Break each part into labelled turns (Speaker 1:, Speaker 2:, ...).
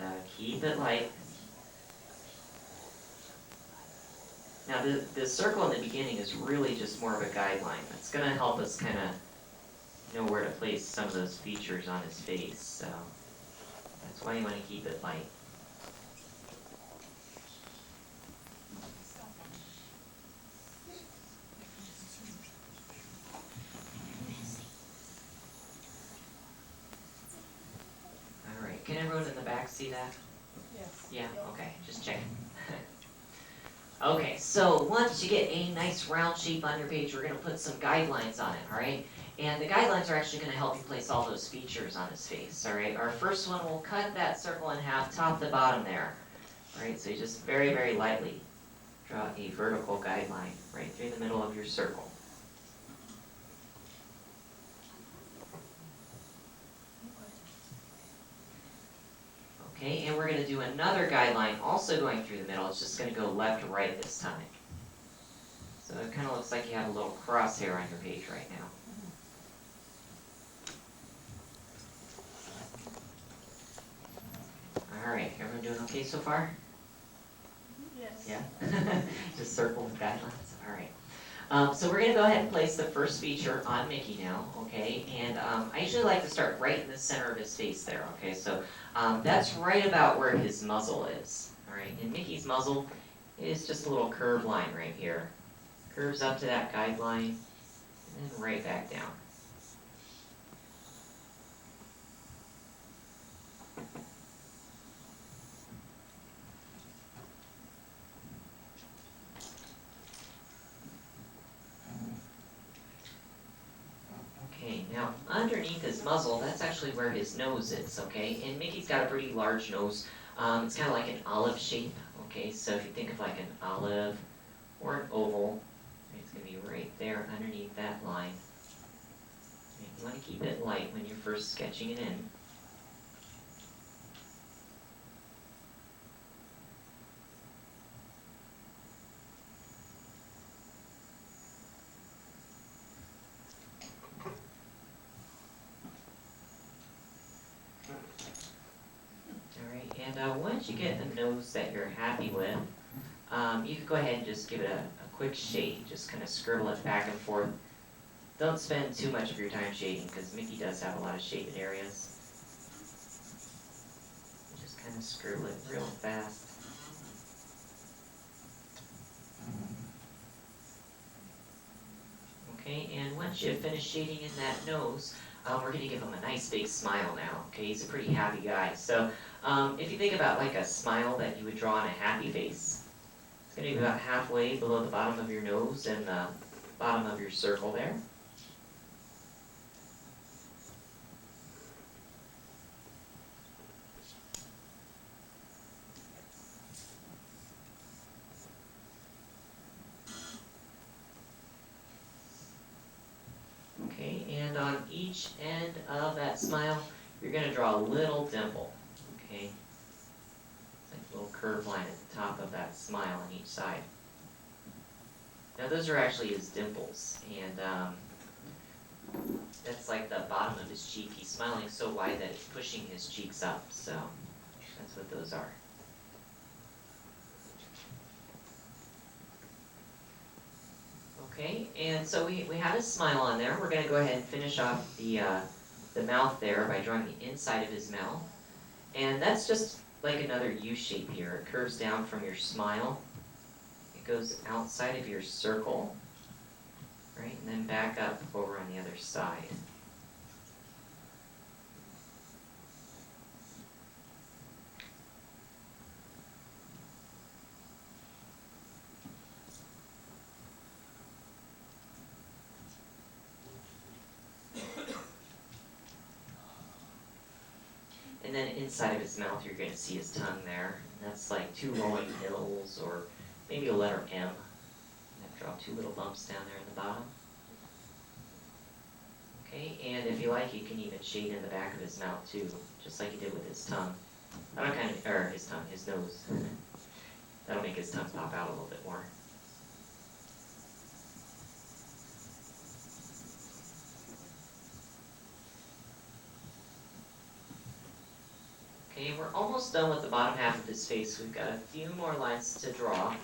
Speaker 1: And keep it light. Now the circle in the beginning is really just more of a guideline. That's going to help us kind of know where to place some of those features on his face. So that's why you want to keep it light. All right, can everyone in the back see that?
Speaker 2: Yes.
Speaker 1: Yeah, okay, just checking. Okay, so once you get a nice round shape on your page, we're going to put some guidelines on it, all right? And the guidelines are actually going to help you place all those features on his face, all right? Our first one, we'll cut that circle in half, top to bottom there. All right, so you just very, very lightly draw a vertical guideline right through the middle of your circle. Okay, and we're going to do another guideline also going through the middle. It's just going to go left to right this time. So it kind of looks like you have a little crosshair on your page right now. All right, everyone doing okay so far?
Speaker 2: Yes.
Speaker 1: Yeah? Just circle the guidelines. All right. So we're going to go ahead and place the first feature on Mickey now, okay? And I usually like to start right in the center of his face there, okay? So that's right about where his muzzle is, all right? And Mickey's muzzle is just a little curved line right here. Curves up to that guideline, and then right back down. Okay, now underneath his muzzle, that's actually where his nose is, okay? And Mickey's got a pretty large nose. It's kind of like an olive shape, okay? So if you think of like an olive or an oval, it's going to be right there underneath that line. You want to keep it light when you're first sketching it in. And once you get a nose that you're happy with, you can go ahead and just give it a quick shade. Just kind of scribble it back and forth. Don't spend too much of your time shading because Mickey does have a lot of shaded areas. Just kind of scribble it real fast. Okay, and once you finish shading in that nose, we're going to give him a nice big smile now. Okay, he's a pretty happy guy. So if you think about like a smile that you would draw on a happy face, it's going to be about halfway below the bottom of your nose and the bottom of your circle there. Okay, and on each end of that smile, you're going to draw a little dimple. Okay, it's like a little curved line at the top of that smile on each side. Now those are actually his dimples, and that's like the bottom of his cheek. He's smiling so wide that it's pushing his cheeks up, so that's what those are. Okay, and so we have his smile on there. We're going to go ahead and finish off the mouth there by drawing the inside of his mouth. And that's just like another U shape here. It curves down from your smile. It goes outside of your circle, right, and then back up over on the other side. And then inside of his mouth, you're going to see his tongue there. And that's like two rolling hills, or maybe a letter M. And draw two little bumps down there in the bottom. Okay, and if you like, you can even shade in the back of his mouth too, just like you did with his tongue. His nose. That'll make his tongue pop out a little bit more. Okay, Okay, we're almost done with the bottom half of his face. We've got a few more lines to draw.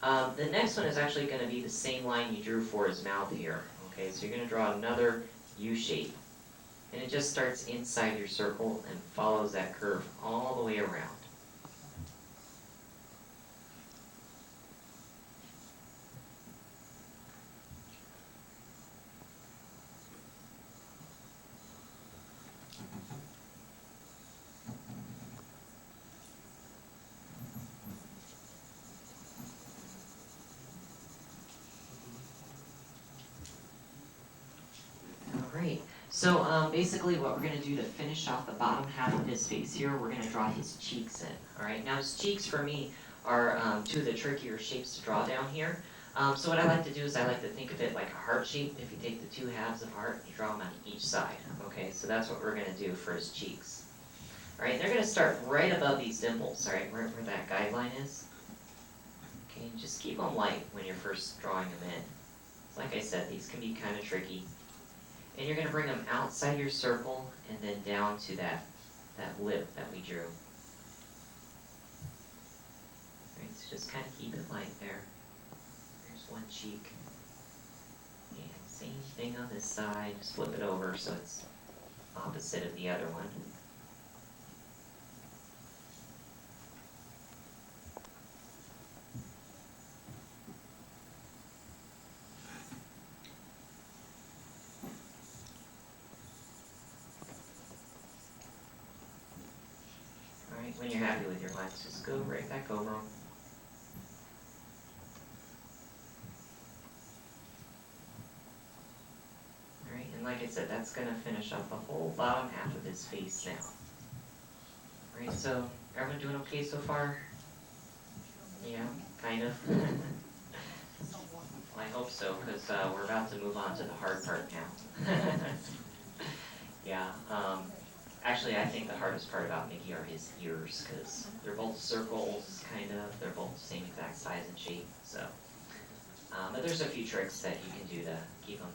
Speaker 1: The next one is actually going to be the same line you drew for his mouth here. Okay, so you're going to draw another U shape. And it just starts inside your circle and follows that curve all the way around. Alright, so basically what we're going to do to finish off the bottom half of his face here, we're going to draw his cheeks in. Alright, now his cheeks for me are two of the trickier shapes to draw down here. So what I like to do is I like to think of it like a heart shape. If you take the two halves of heart, you draw them on each side. Okay, so that's what we're going to do for his cheeks. Alright, they're going to start right above these dimples, alright, where that guideline is. Okay, just keep them light when you're first drawing them in. So like I said, these can be kind of tricky. And you're going to bring them outside your circle and then down to that lip that we drew. Alright, so just kind of keep it light there. There's one cheek. And same thing on this side. Just flip it over so it's opposite of the other one. When you're happy with your lines, just go right back over them. Alright, and like I said, that's going to finish off the whole bottom half of his face now. Alright, so everyone doing okay so far? Yeah, kind of. Well, I hope so, because we're about to move on to the hard part now. Yeah, actually, I think the hardest part about Mickey are his ears, because they're both circles, kind of. They're both the same exact size and shape, so. But there's a few tricks that you can do to keep them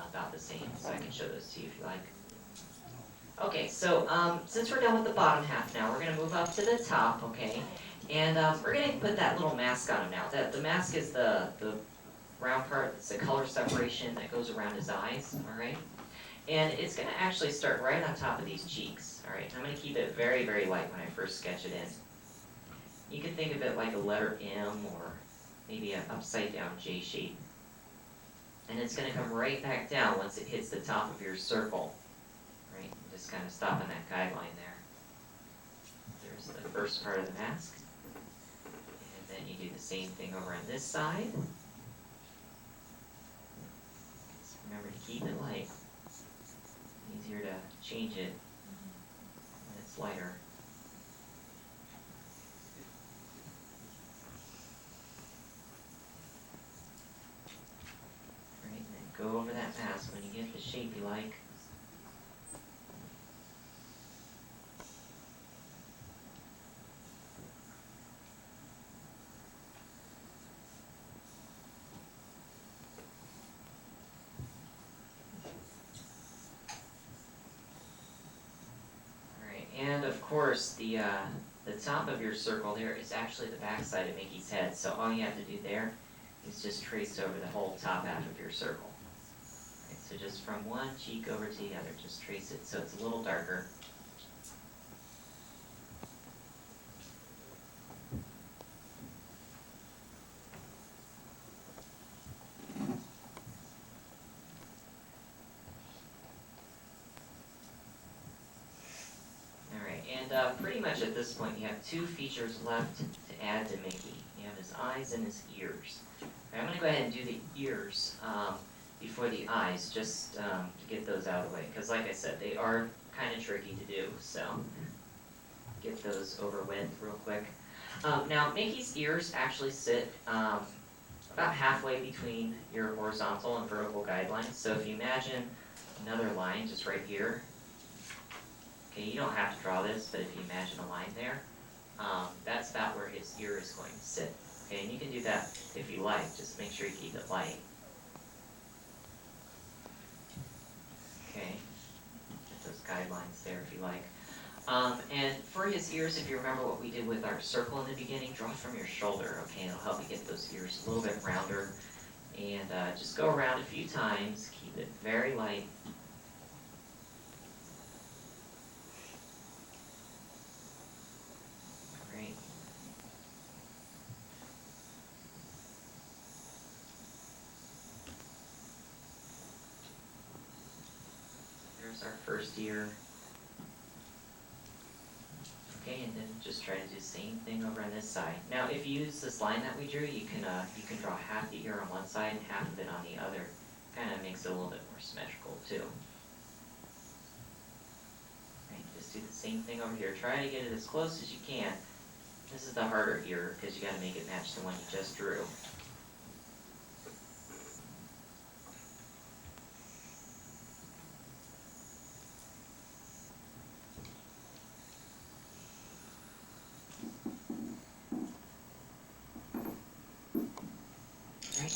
Speaker 1: about the same, so I can show those to you if you like. Okay, so since we're done with the bottom half now, we're going to move up to the top, okay? And we're going to put that little mask on him now. The mask is the round part, it's the color separation that goes around his eyes, alright? And it's going to actually start right on top of these cheeks, alright? I'm going to keep it very, very light when I first sketch it in. You can think of it like a letter M or maybe an upside down J shape. And it's going to come right back down once it hits the top of your circle, right? Just kind of stopping that guideline there. There's the first part of the mask. And then you do the same thing over on this side. Just remember to keep it light. Easier to change it when it's lighter. Right, and then go over that mask when you get the shape you like. And of course, the top of your circle there is actually the back side of Mickey's head. So all you have to do there is just trace over the whole top half of your circle. Right, so just from one cheek over to the other, just trace it so it's a little darker. And pretty much at this point, you have two features left to add to Mickey. You have his eyes and his ears. Right, I'm going to go ahead and do the ears before the eyes, just to get those out of the way. Because like I said, they are kind of tricky to do, so get those over with real quick. Now, Mickey's ears actually sit about halfway between your horizontal and vertical guidelines. So if you imagine another line just right here, okay, you don't have to draw this, but if you imagine a line there, that's about where his ear is going to sit. Okay, and you can do that if you like, just make sure you keep it light. Okay, get those guidelines there if you like. And for his ears, if you remember what we did with our circle in the beginning, draw from your shoulder, okay? It'll help you get those ears a little bit rounder. And just go around a few times, keep it very light. Great. There's our first ear. Okay, and then just try to do the same thing over on this side. Now, if you use this line that we drew, you can draw half the ear on one side and half of it on the other. Kind of makes it a little bit more symmetrical too. Right, just do the same thing over here. Try to get it as close as you can. This is the harder ear because you got to make it match the one you just drew.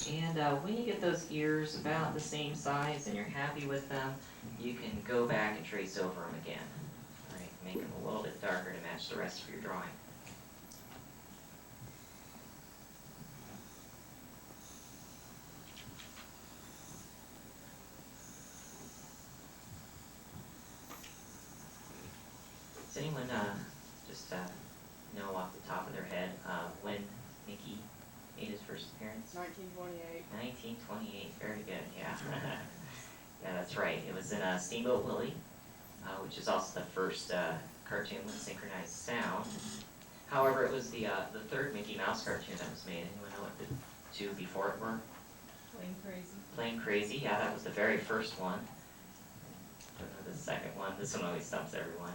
Speaker 1: And when you get those ears about the same size and you're happy with them, you can go back and trace over them again. All right, make them a little bit darker to match the rest of your drawing. Does anyone just know off the top of their head when Mickey made his first appearance?
Speaker 2: 1928.
Speaker 1: 1928, very good, yeah. Yeah, that's right. It was in Steamboat Willie, which is also the first cartoon with synchronized sound. However, it was the third Mickey Mouse cartoon that was made. Anyone know what the two before it were?
Speaker 2: Plain Crazy.
Speaker 1: Plain Crazy, yeah, that was the very first one. Don't know the second one. This one always stumps everyone.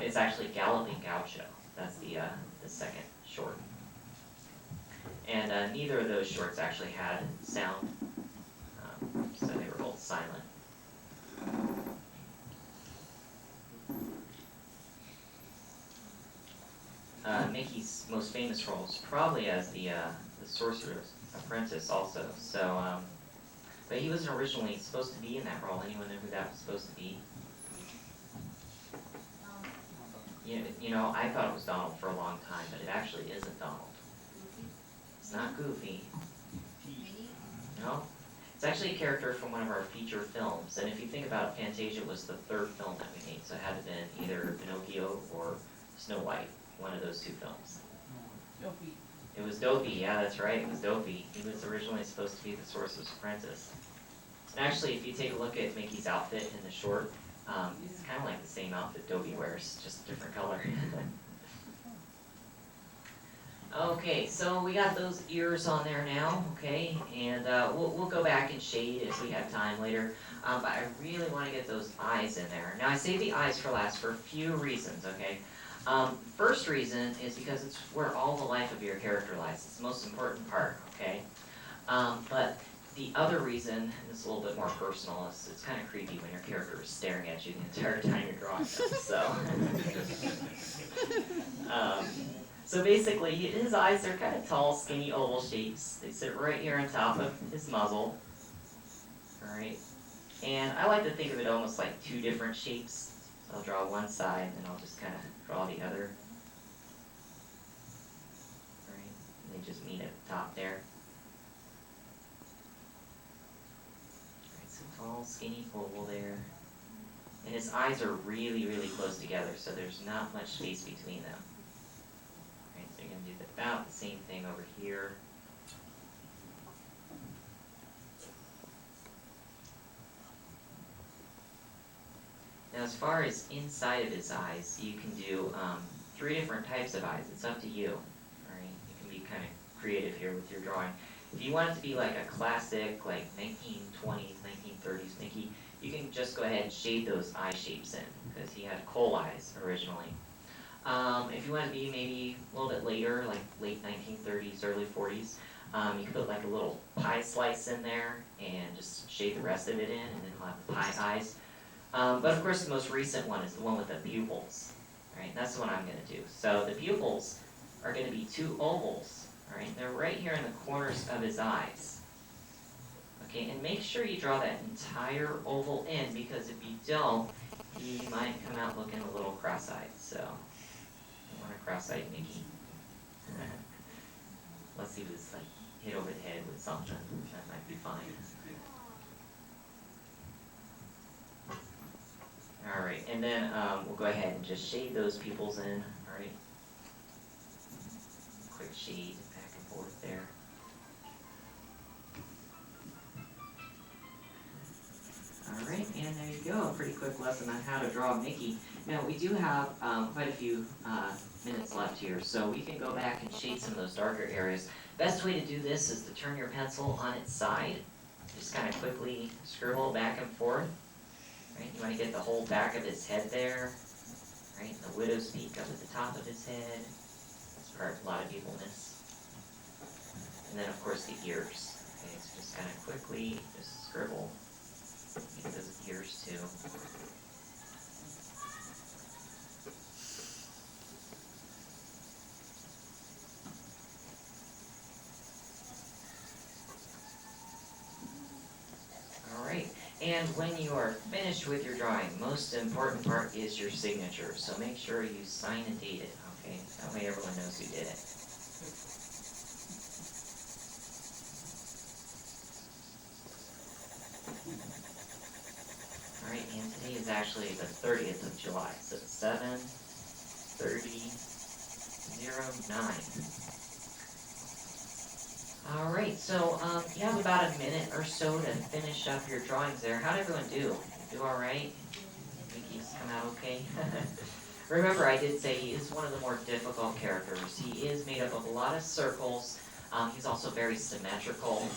Speaker 1: It's actually Galloping Gaucho. That's the second short. And neither of those shorts actually had sound, so they were both silent. Mickey's most famous role is probably as the Sorcerer's Apprentice also. So, but he wasn't originally supposed to be in that role. Anyone know who that was supposed to be? You know, I thought it was Donald for a long time, but it actually isn't Donald. It's not Goofy. No. It's actually a character from one of our feature films. And if you think about it, Fantasia was the third film that we made, so it had to have been either Pinocchio or Snow White, one of those two films.
Speaker 2: Dopey.
Speaker 1: It was Dopey, yeah, that's right, it was Dopey. He was originally supposed to be the Sorcerer's Apprentice. And actually, if you take a look at Mickey's outfit in the short, it's kind of like the same outfit Dopey wears, just a different color. Okay, so we got those ears on there now, okay, and we'll go back and shade if we have time later, but I really want to get those eyes in there. Now, I save the eyes for last for a few reasons, okay. First reason is because it's where all the life of your character lies. It's the most important part, okay. But the other reason, and it's a little bit more personal, is it's kind of creepy when your character is staring at you the entire time you're drawing them, so. So basically, his eyes are kind of tall, skinny, oval shapes. They sit right here on top of his muzzle. Alright. And I like to think of it almost like two different shapes. So I'll draw one side, and then I'll just kind of draw the other. Alright. And they just meet at the top there. Alright, so tall, skinny, oval there. And his eyes are really, really close together, so there's not much space between them. So you're going to do about the same thing over here. Now, as far as inside of his eyes, you can do 3 different types of eyes. It's up to you. All right, you can be kind of creative here with your drawing. If you want it to be like a classic, like 1920s, 1930s Mickey, you can just go ahead and shade those eye shapes in, because he had coal eyes originally. If you want to be maybe a little bit later, like late 1930s, early 40s, you can put like a little pie slice in there and just shade the rest of it in, and then he'll have the pie eyes. But of course, the most recent one is the one with the pupils. Right, that's the one I'm going to do. So the pupils are going to be 2 ovals. All right, they're right here in the corners of his eyes. Okay, and make sure you draw that entire oval in, because if you don't, he might come out looking a little cross-eyed, so don't want a cross-eyed Mickey. Unless he was like hit over the head with something, that might be fine. Alright, and then we'll go ahead and just shade those pupils in, alright? Quick shade back and forth there. Alright, and there you go, a pretty quick lesson on how to draw a Mickey. Now, we do have quite a few minutes left here, so we can go back and shade some of those darker areas. Best way to do this is to turn your pencil on its side. Just kind of quickly scribble back and forth. Right? You want to get the whole back of his head there. Right? And the widow's peak up at the top of his head. That's part a lot of people miss. And then, of course, the ears. Okay, so just kind of quickly just scribble. Get those ears too. Alright, and when you are finished with your drawing, most important part is your signature. So make sure you sign and date it, okay? That way everyone knows who did it. Alright, and today is actually the 30th of July, so 7:30:09. Alright, so you have about a minute or so to finish up your drawings there. How'd everyone do? Do alright? Mickey's come out okay? Remember, I did say he is one of the more difficult characters. He is made up of a lot of circles. He's also very symmetrical,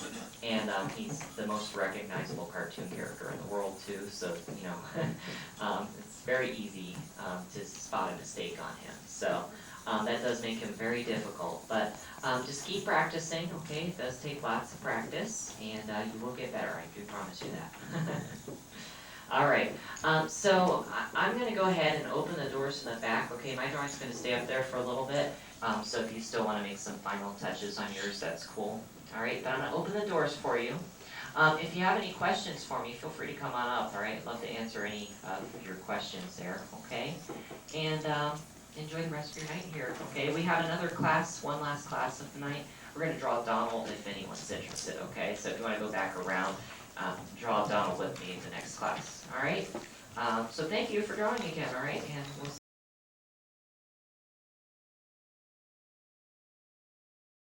Speaker 1: and he's the most recognizable cartoon character in the world too, so, you know, it's very easy to spot a mistake on him. So that does make him very difficult, but just keep practicing, okay? It does take lots of practice, and you will get better, I do promise you that. Alright, so I'm going to go ahead and open the doors in the back, okay? My drawing's going to stay up there for a little bit. So if you still want to make some final touches on yours, that's cool. Alright, but I'm going to open the doors for you. If you have any questions for me, feel free to come on up, alright? I'd love to answer any of your questions there, okay? And enjoy the rest of your night here, okay? We have another class, one last class of the night. We're going to draw Donald if anyone's interested, okay? So if you want to go back around, draw Donald with me in the next class, alright? So thank you for drawing again, alright? And we'll